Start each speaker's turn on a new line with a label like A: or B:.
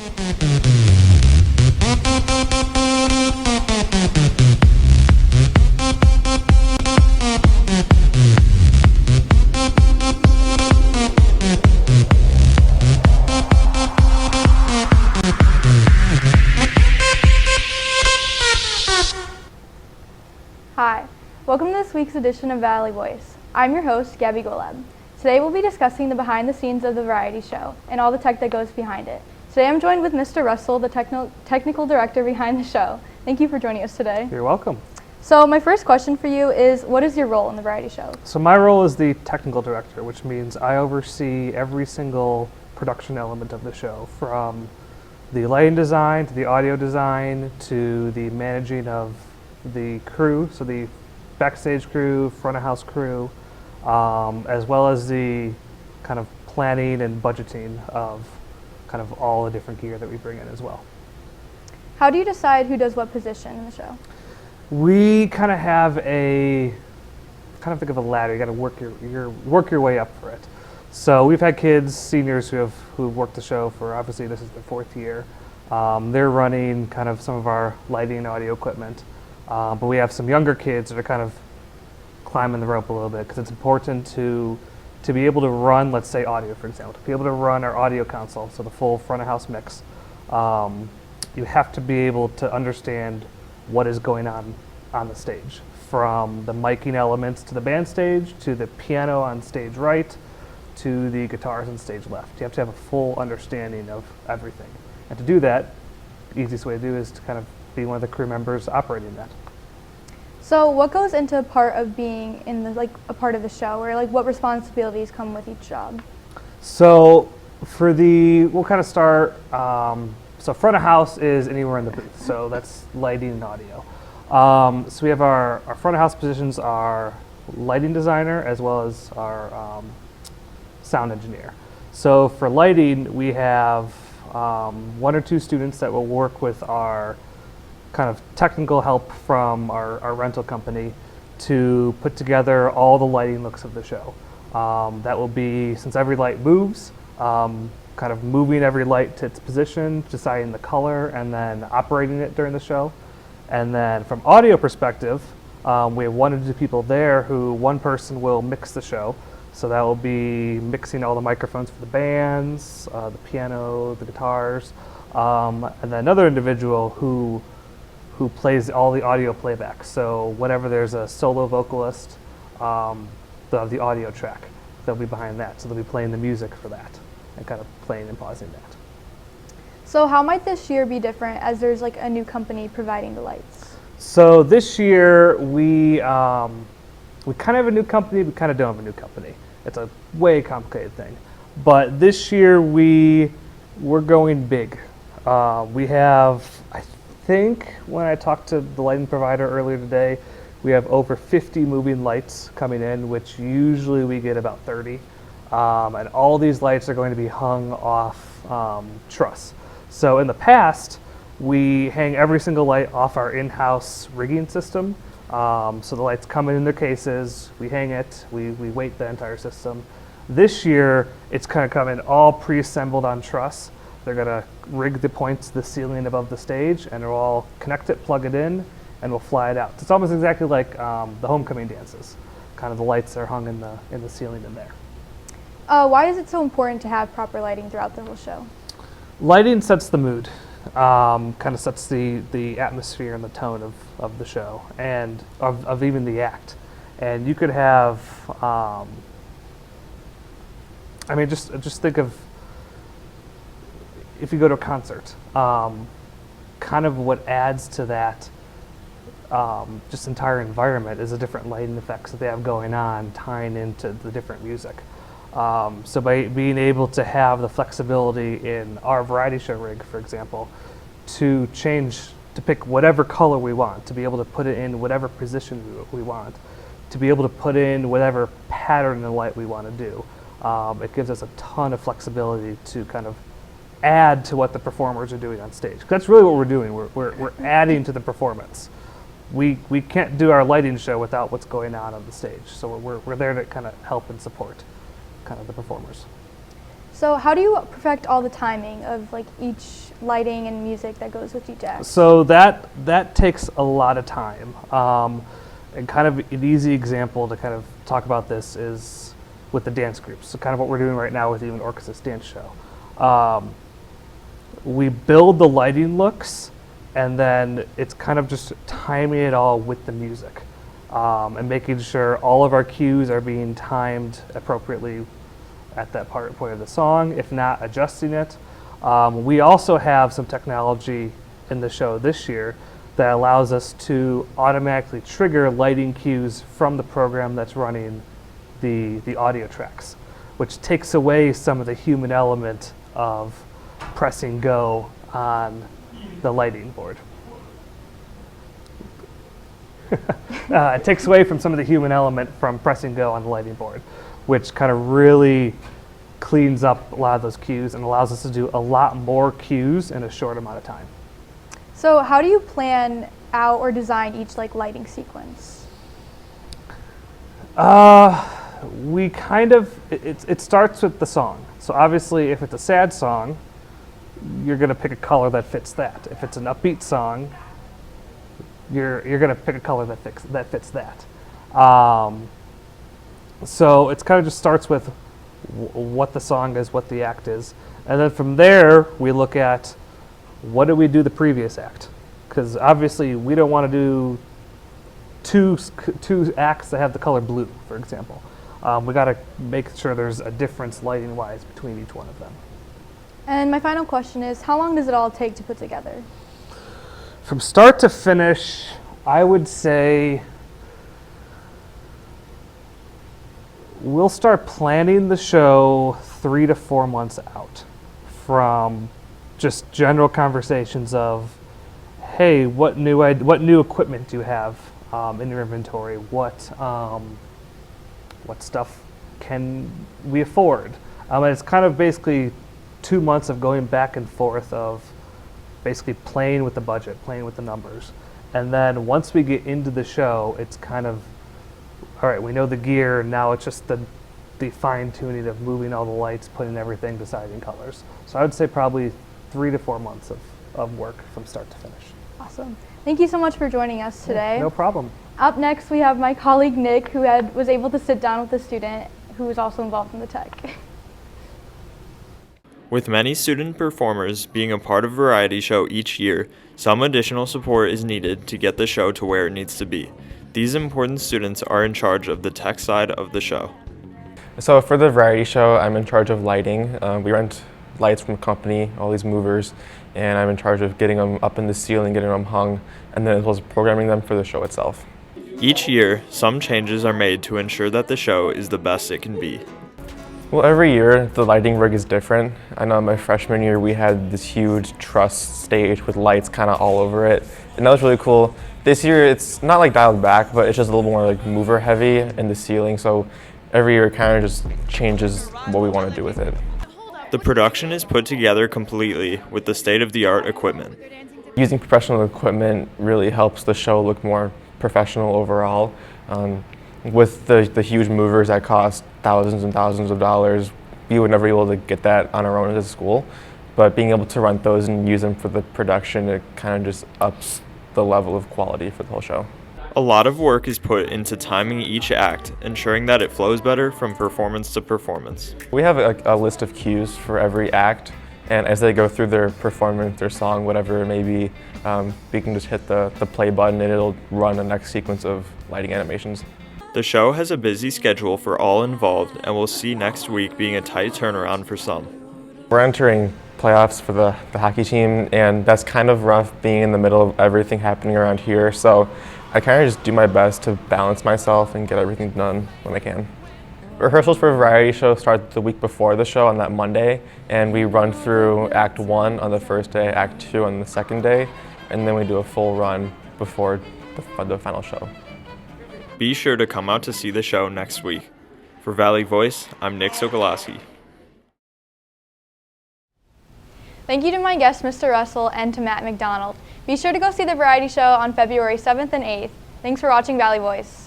A: Hi, welcome to this week's edition of Valley Voice. I'm your host, Gabby. Today we'll be discussing the behind the scenes of the variety show and all the tech that goes behind it. Today I'm joined with Mr. Russell, the technical director behind the show. Thank you for joining us today.
B: You're welcome.
A: So my first question for you is, what is your role in the variety show?
B: So my role is the technical director, which means I oversee every single production element of the show, from the lighting design to the audio design to the managing of the crew, so the backstage crew, front of house crew, as well as the kind of planning and budgeting of kind of all the different gear that we bring in as well.
A: How do you decide who does what position in the show?
B: We kind of have think of a ladder. You got to work your way up for it. So we've had kids, seniors who've worked the show for, obviously this is their 4th year. They're running kind of some of our lighting and audio equipment. But we have some younger kids that are kind of climbing the rope a little bit, because it's important to be able to run, let's say audio, for example, to be able to run our audio console, so the full front of house mix. You have to be able to understand what is going on the stage, from the miking elements to the band stage, to the piano on stage right, to the guitars on stage left. You have to have a full understanding of everything. And to do that, the easiest way to do is to kind of be one of the crew members operating that.
A: So what goes into part of being in a part of the show, or what responsibilities come with each job?
B: So we'll kind of start, so front of house is anywhere in the booth, so that's lighting and audio. So we have our front of house positions are lighting designer as well as our sound engineer. So for lighting, we have 1 or 2 students that will work with our kind of technical help from our rental company to put together all the lighting looks of the show. That will be, since every light moves, kind of moving every light to its position, deciding the color, and then operating it during the show. And then from audio perspective, we have 1 or 2 people there who, one person will mix the show. So that will be mixing all the microphones for the bands, the piano, the guitars, and then another individual who plays all the audio playback. So whenever there's a solo vocalist, they'll have the audio track. They'll be behind that. So they'll be playing the music for that and kind of playing and pausing that.
A: So how might this year be different, as there's a new company providing the lights?
B: So this year we kind of have a new company, we kind of don't have a new company. It's a way complicated thing. But this year we're going big. We have, I think when I talked to the lighting provider earlier today, we have over 50 moving lights coming in, which usually we get about 30. And all these lights are going to be hung off truss. So in the past, we hang every single light off our in-house rigging system. So the lights come in their cases, we hang it, we weight the entire system. This year, it's kind of coming all pre-assembled on truss. They're gonna rig the points to the ceiling above the stage, and we'll all connect it, plug it in, and we'll fly it out. So it's almost exactly like the homecoming dances. Kind of the lights are hung in the ceiling in there.
A: Why is it so important to have proper lighting throughout the whole show?
B: Lighting sets the mood, kind of sets the atmosphere and the tone of the show, and of even the act. And you could have, just think of, if you go to a concert, kind of what adds to that just entire environment is the different lighting effects that they have going on, tying into the different music. So by being able to have the flexibility in our variety show rig, for example, to pick whatever color we want, to be able to put it in whatever position we want, to be able to put in whatever pattern of light we want to do. It gives us a ton of flexibility to kind of add to what the performers are doing on stage. That's really what we're doing. We're adding to the performance. We can't do our lighting show without what's going on the stage. So we're there to kind of help and support kind of the performers.
A: So how do you perfect all the timing of like each lighting and music that goes with each act?
B: So that takes a lot of time. And kind of an easy example to kind of talk about this is with the dance groups. So kind of what we're doing right now with even Orchesis Dance Show. We build the lighting looks, and then it's kind of just timing it all with the music, and making sure all of our cues are being timed appropriately at that point of the song, if not adjusting it. We also have some technology in the show this year that allows us to automatically trigger lighting cues from the program that's running the audio tracks, which takes away some of the human element of pressing go on the lighting board. It takes away from some of the human element from pressing go on the lighting board, which kind of really cleans up a lot of those cues and allows us to do a lot more cues in a short amount of time.
A: So how do you plan out or design each like lighting sequence?
B: We kind of, it starts with the song. So obviously if it's a sad song, you're gonna pick a color that fits that. If it's an upbeat song, you're gonna pick a color that fits that. So it's kind of just starts with what the song is, what the act is. And then from there, we look at what did we do the previous act? Because obviously we don't want to do two acts that have the color blue, for example. We got to make sure there's a difference lighting-wise between each one of them.
A: And my final question is, how long does it all take to put together?
B: From start to finish, I would say we'll start planning the show 3 to 4 months out from just general conversations of, hey, what new equipment do you have in your inventory? What stuff can we afford? And it's kind of basically 2 months of going back and forth of basically playing with the budget, playing with the numbers. And then once we get into the show, it's kind of, all right, we know the gear, now it's just the fine tuning of moving all the lights, putting everything, deciding colors. So I would say probably 3 to 4 months of work from start to finish.
A: Awesome. Thank you so much for joining us today.
B: No problem.
A: Up next, we have my colleague Nick, who was able to sit down with a student who was also involved in the tech.
C: With many student performers being a part of a variety show each year, some additional support is needed to get the show to where it needs to be. These important students are in charge of the tech side of the show.
D: So for the variety show, I'm in charge of lighting. We rent lights from a company, all these movers, and I'm in charge of getting them up in the ceiling, getting them hung, and then as well as programming them for the show itself.
C: Each year, some changes are made to ensure that the show is the best it can be.
D: Well, every year the lighting rig is different. I know my freshman year we had this huge truss stage with lights kind of all over it, and that was really cool. This year it's not like dialed back, but it's just a little more like mover heavy in the ceiling, so every year it kind of just changes what we want to do with it.
C: The production is put together completely with the state-of-the-art equipment.
D: Using professional equipment really helps the show look more professional overall. With the huge movers that cost thousands and thousands of dollars, we would never be able to get that on our own as a school. But being able to rent those and use them for the production, it kind of just ups the level of quality for the whole show.
C: A lot of work is put into timing each act, ensuring that it flows better from performance to performance.
D: We have a list of cues for every act, and as they go through their performance, their song, whatever it may be, we can just hit the play button and it'll run the next sequence of lighting animations.
C: The show has a busy schedule for all involved, and we'll see next week being a tight turnaround for some.
D: We're entering playoffs for the hockey team, and that's kind of rough being in the middle of everything happening around here, so I kind of just do my best to balance myself and get everything done when I can. Rehearsals for a variety show start the week before the show on that Monday, and we run through Act 1 on the first day, Act 2 on the second day, and then we do a full run before the final show.
C: Be sure to come out to see the show next week. For Valley Voice, I'm Nick Sokoloski.
A: Thank you to my guests, Mr. Russell, and to Matt McDonnell. Be sure to go see the variety show on February 7th and 8th. Thanks for watching Valley Voice.